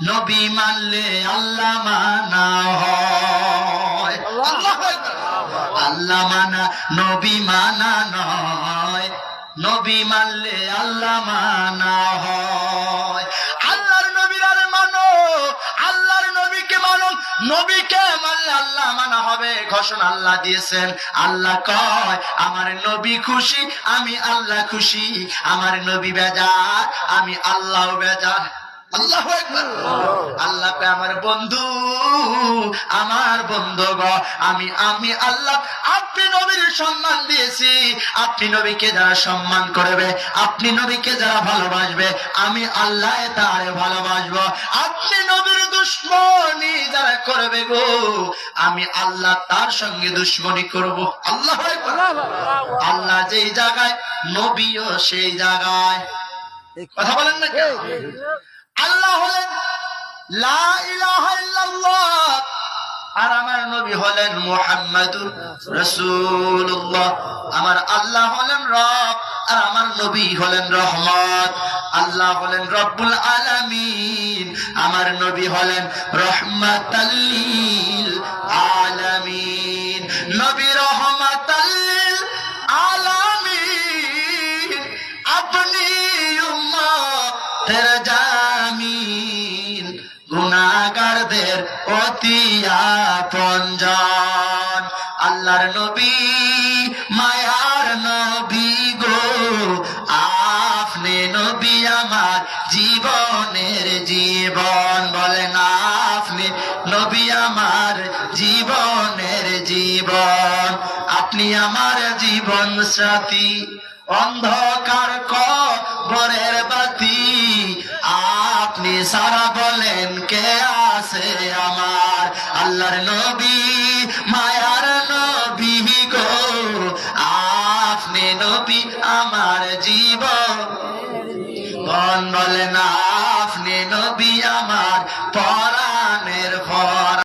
নবী মানলে আল্লাহ মানা হয়। আল্লাহু আকবার। আল্লাহ মানা নবী মানা নয়, নবী মানলে আল্লাহ মানা হয়। আল্লাহর নবীর মানো, আল্লাহর নবীকে মানো, নবীকে মানলে আল্লাহ মানা হবে। ঘোষণা আল্লাহ দিয়েছেন। আল্লাহ কয় আমার নবী খুশি, আমি আল্লাহ খুশি। আমার নবী বেজার, আমি আল্লাহও বেজার। আল্লাহু আকবার। আল্লাহ কয় আমার বন্ধু, আমার বন্ধু গো, আমি আল্লাহ আপনি নবীর সম্মান দিয়েছি। আপনি নবীকে যারা সম্মান করবে, আপনি নবীকে যারা ভালোবাসবে, আমি আল্লাহ তারে ভালোবাসবো। আপনি নবীর দুশমনি যারা করবে গো, আমি আল্লাহ তার সঙ্গে দুশমনি করব। আল্লাহু আকবার। আল্লাহ যেই জায়গায়, নবীও সেই জায়গায়। কথা বলেন না কেন? আল্লাহ হলেন লা ইলাহা ইল্লাল্লাহ, আর আমার নবী হলেন মুহাম্মাদুর রাসূলুল্লাহ। আমার আল্লাহ হলেন রব, আর আমার নবী হলেন রহমত। আল্লাহ হলেন রব্বুল আলামিন, আমার নবী হলেন রহমাতাল লিল আলামিন। নবী রহমাতাল লিল আলামিন, আপনি উম্মতের জামিন, গুনাহগারদের অতি আপনজন। আল্লাহর নবী মায়ার নবী গো, আপনি নবী আমার জীবনের জীবন। বলেন আপনি নবী আমার জীবনের জীবন। আপনি আমার জীবন সাথী, অন্ধকার কবরের বাতি। আপনি সারা বলেন কে আছে আমার। আল্লাহর নবী মায়ার নবী গো, আপনি নবী আমার জীবন। বলেন আপনি নবী আমার পরাণের পর।